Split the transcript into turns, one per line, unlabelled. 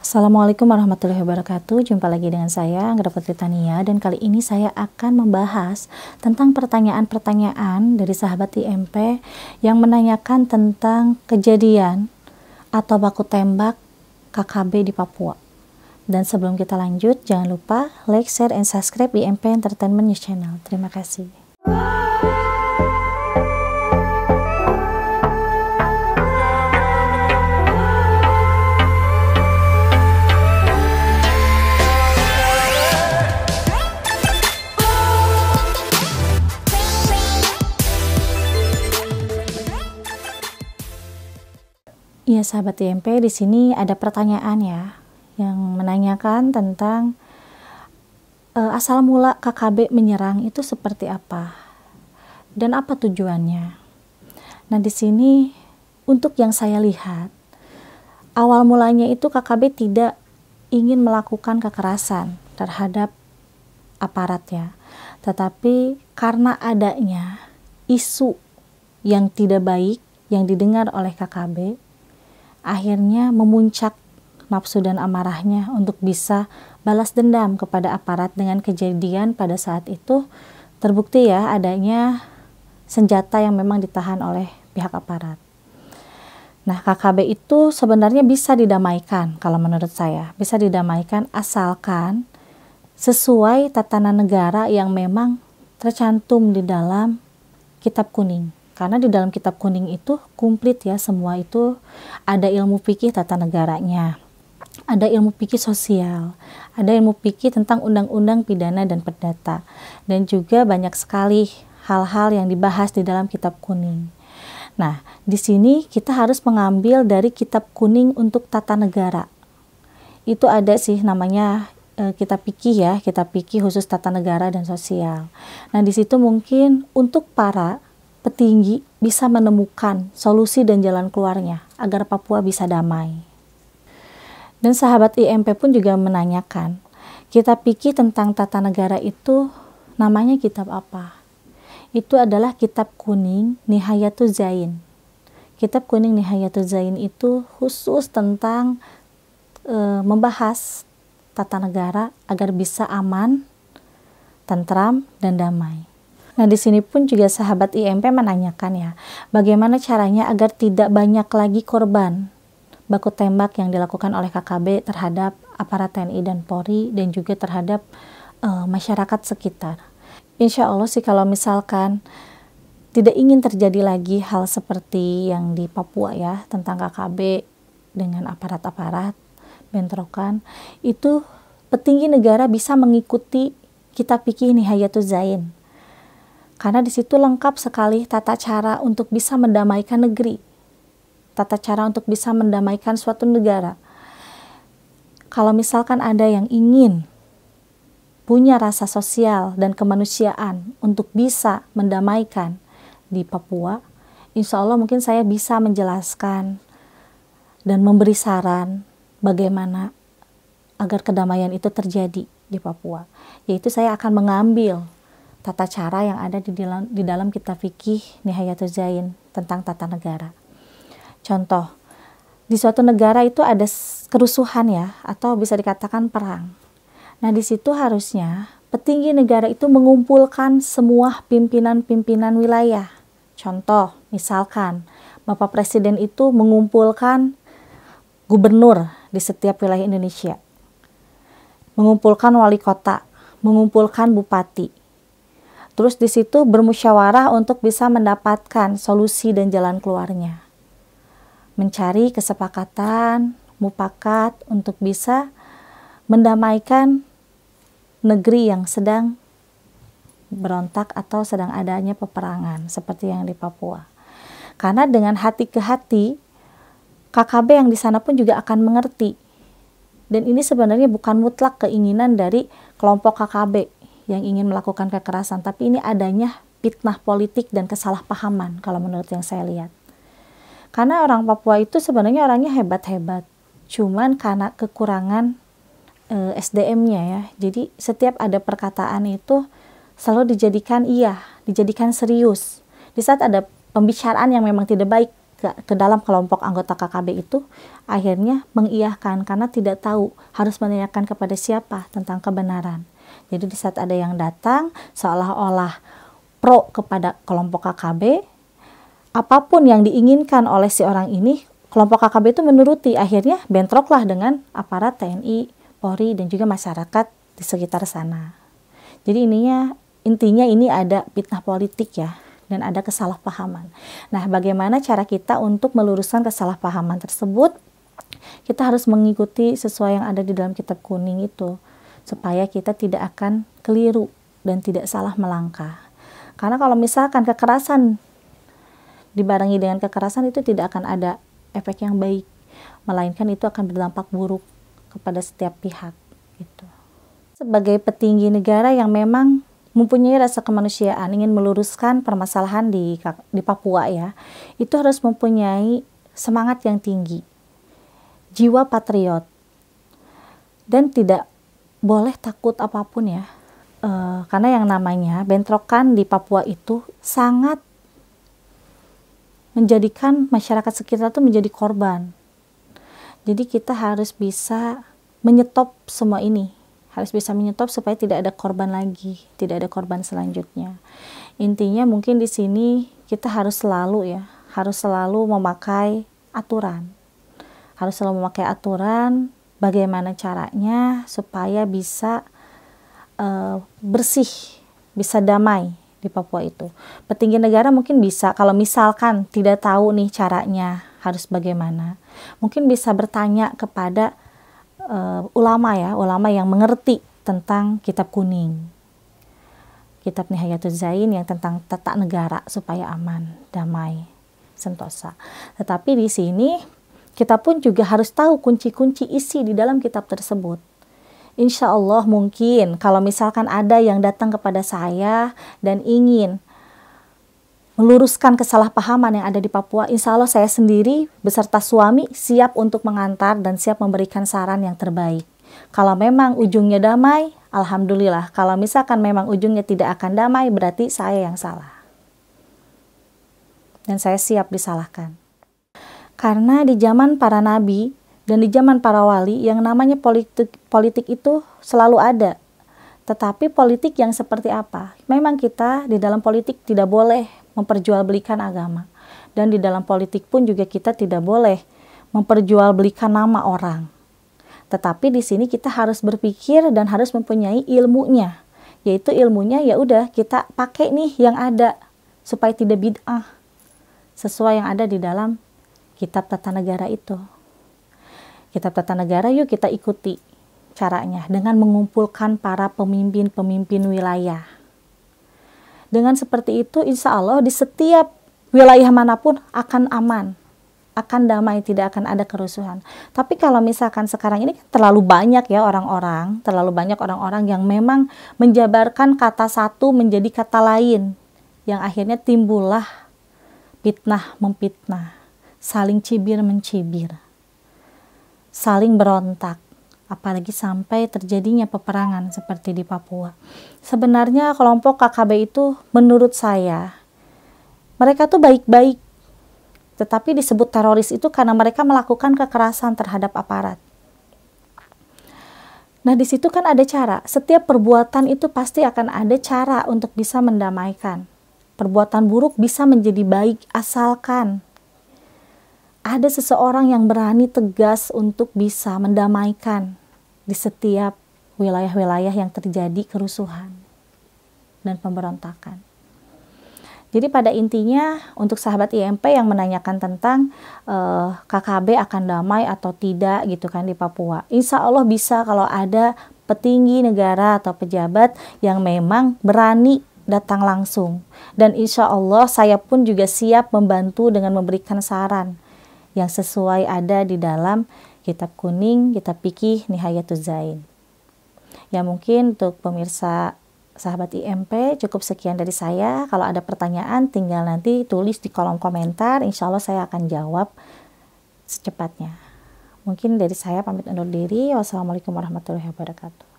Assalamualaikum warahmatullahi wabarakatuh. Jumpa lagi dengan saya, Anggra Putri Tania, dan kali ini saya akan membahas tentang pertanyaan-pertanyaan dari sahabat IMP yang menanyakan tentang kejadian atau baku tembak KKB di Papua. Dan sebelum kita lanjut, jangan lupa like, share, and subscribe IMP Entertainment News Channel. Terima kasih. Iya sahabat IMP, di sini ada pertanyaan ya yang menanyakan tentang asal mula KKB menyerang itu seperti apa dan apa tujuannya. Nah, di sini untuk yang saya lihat, awal mulanya itu KKB tidak ingin melakukan kekerasan terhadap aparat ya, tetapi karena adanya isu yang tidak baik yang didengar oleh KKB, akhirnya memuncak nafsu dan amarahnya untuk bisa balas dendam kepada aparat dengan kejadian pada saat itu terbukti ya adanya senjata yang memang ditahan oleh pihak aparat. Nah, KKB itu sebenarnya bisa didamaikan kalau menurut saya. Bisa didamaikan asalkan sesuai tatanan negara yang memang tercantum di dalam Kitab Kuning. Karena di dalam Kitab Kuning itu komplit ya, semua itu ada ilmu fikih tata negaranya, ada ilmu fikih sosial, ada ilmu fikih tentang undang-undang pidana dan perdata, dan juga banyak sekali hal-hal yang dibahas di dalam Kitab Kuning. Nah, di sini kita harus mengambil dari Kitab Kuning untuk tata negara. Itu ada sih namanya kitab fikih ya, kitab fikih khusus tata negara dan sosial. Nah, di situ mungkin untuk para petinggi bisa menemukan solusi dan jalan keluarnya agar Papua bisa damai. Dan sahabat IMP pun juga menanyakan, kitab fikih tentang tata negara itu namanya kitab apa? Itu adalah Kitab Kuning Nihayatuz Zain. Kitab Kuning Nihayatuz Zain itu khusus tentang membahas tata negara agar bisa aman, tentram, dan damai. Nah, di sini pun juga sahabat IMP menanyakan ya, bagaimana caranya agar tidak banyak lagi korban baku tembak yang dilakukan oleh KKB terhadap aparat TNI dan Polri dan juga terhadap masyarakat sekitar. Insya Allah sih kalau misalkan tidak ingin terjadi lagi hal seperti yang di Papua ya, tentang KKB dengan aparat-aparat bentrokan, itu petinggi negara bisa mengikuti kitab fikih Nihayatuz Zain. Karena di situ lengkap sekali tata cara untuk bisa mendamaikan negeri, tata cara untuk bisa mendamaikan suatu negara. Kalau misalkan ada yang ingin punya rasa sosial dan kemanusiaan untuk bisa mendamaikan di Papua, insya Allah mungkin saya bisa menjelaskan dan memberi saran bagaimana agar kedamaian itu terjadi di Papua. Yaitu saya akan mengambil tata cara yang ada di dalam kitab fikih Nihayatuz Zain tentang tata negara. Contoh, di suatu negara itu ada kerusuhan ya, atau bisa dikatakan perang. Nah, di situ harusnya petinggi negara itu mengumpulkan semua pimpinan-pimpinan wilayah. Contoh, misalkan Bapak Presiden itu mengumpulkan gubernur di setiap wilayah Indonesia, mengumpulkan wali kota, mengumpulkan bupati. Terus di situ bermusyawarah untuk bisa mendapatkan solusi dan jalan keluarnya. Mencari kesepakatan, mufakat untuk bisa mendamaikan negeri yang sedang berontak atau sedang adanya peperangan seperti yang di Papua. Karena dengan hati ke hati, KKB yang di sana pun juga akan mengerti. Dan ini sebenarnya bukan mutlak keinginan dari kelompok KKB yang ingin melakukan kekerasan, tapi ini adanya fitnah politik dan kesalahpahaman kalau menurut yang saya lihat. Karena orang Papua itu sebenarnya orangnya hebat-hebat, cuman karena kekurangan SDM-nya ya. Jadi setiap ada perkataan itu selalu dijadikan serius. Di saat ada pembicaraan yang memang tidak baik ke dalam kelompok anggota KKB itu akhirnya mengiyahkan karena tidak tahu harus menanyakan kepada siapa tentang kebenaran. Jadi di saat ada yang datang seolah-olah pro kepada kelompok KKB, apapun yang diinginkan oleh si orang ini, kelompok KKB itu menuruti, akhirnya bentroklah dengan aparat TNI, Polri, dan juga masyarakat di sekitar sana. Jadi intinya ini ada fitnah politik ya, dan ada kesalahpahaman. Nah, bagaimana cara kita untuk meluruskan kesalahpahaman tersebut? Kita harus mengikuti sesuai yang ada di dalam kitab kuning itu, supaya kita tidak akan keliru dan tidak salah melangkah. Karena kalau misalkan kekerasan dibarengi dengan kekerasan itu tidak akan ada efek yang baik, melainkan itu akan berdampak buruk kepada setiap pihak gitu. Sebagai petinggi negara yang memang mempunyai rasa kemanusiaan, ingin meluruskan permasalahan di Papua ya, itu harus mempunyai semangat yang tinggi, jiwa patriot, dan tidak boleh takut apapun ya, karena yang namanya bentrokan di Papua itu sangat menjadikan masyarakat sekitar itu menjadi korban. Jadi kita harus bisa menyetop semua ini, harus bisa menyetop supaya tidak ada korban lagi, tidak ada korban selanjutnya. Intinya mungkin di sini kita harus selalu memakai aturan. Harus selalu memakai aturan, bagaimana caranya supaya bisa bersih, bisa damai di Papua itu. Petinggi negara mungkin bisa, kalau misalkan tidak tahu nih caranya harus bagaimana, mungkin bisa bertanya kepada ulama yang mengerti tentang kitab kuning, kitab Nihayatul Zain yang tentang tata negara supaya aman, damai, sentosa. Tetapi di sini kita pun juga harus tahu kunci-kunci isi di dalam kitab tersebut. Insya Allah mungkin kalau misalkan ada yang datang kepada saya dan ingin meluruskan kesalahpahaman yang ada di Papua, insya Allah saya sendiri beserta suami siap untuk mengantar dan siap memberikan saran yang terbaik. Kalau memang ujungnya damai, alhamdulillah. Kalau misalkan memang ujungnya tidak akan damai, berarti saya yang salah. Dan saya siap disalahkan. Karena di zaman para nabi dan di zaman para wali, yang namanya politik itu selalu ada. Tetapi politik yang seperti apa? Memang kita di dalam politik tidak boleh memperjualbelikan agama. Dan di dalam politik pun juga kita tidak boleh memperjualbelikan nama orang. Tetapi di sini kita harus berpikir dan harus mempunyai ilmunya. Yaitu ilmunya ya udah kita pakai nih yang ada supaya tidak bid'ah. Sesuai yang ada di dalam kitab tata negara itu. Kitab tata negara yuk kita ikuti caranya dengan mengumpulkan para pemimpin-pemimpin wilayah. Dengan seperti itu, insya Allah di setiap wilayah manapun akan aman, akan damai, tidak akan ada kerusuhan. Tapi kalau misalkan sekarang ini terlalu banyak ya orang-orang yang memang menjabarkan kata satu menjadi kata lain, yang akhirnya timbullah fitnah memfitnah, saling cibir-mencibir, saling berontak. Apalagi sampai terjadinya peperangan seperti di Papua. Sebenarnya kelompok KKB itu menurut saya, mereka tuh baik-baik. Tetapi disebut teroris itu karena mereka melakukan kekerasan terhadap aparat. Nah di situ kan ada cara. Setiap perbuatan itu pasti akan ada cara untuk bisa mendamaikan. Perbuatan buruk bisa menjadi baik asalkan ada seseorang yang berani tegas untuk bisa mendamaikan di setiap wilayah-wilayah yang terjadi kerusuhan dan pemberontakan. Jadi pada intinya untuk sahabat IMP yang menanyakan tentang KKB akan damai atau tidak gitu kan di Papua. Insya Allah bisa kalau ada petinggi negara atau pejabat yang memang berani datang langsung. Dan insya Allah saya pun juga siap membantu dengan memberikan saran yang sesuai ada di dalam kitab kuning, kitab fikih Nihayatul Zain. Ya mungkin untuk pemirsa sahabat IMP cukup sekian dari saya. Kalau ada pertanyaan tinggal nanti tulis di kolom komentar. Insya Allah saya akan jawab secepatnya. Mungkin dari saya pamit undur diri. Wassalamualaikum warahmatullahi wabarakatuh.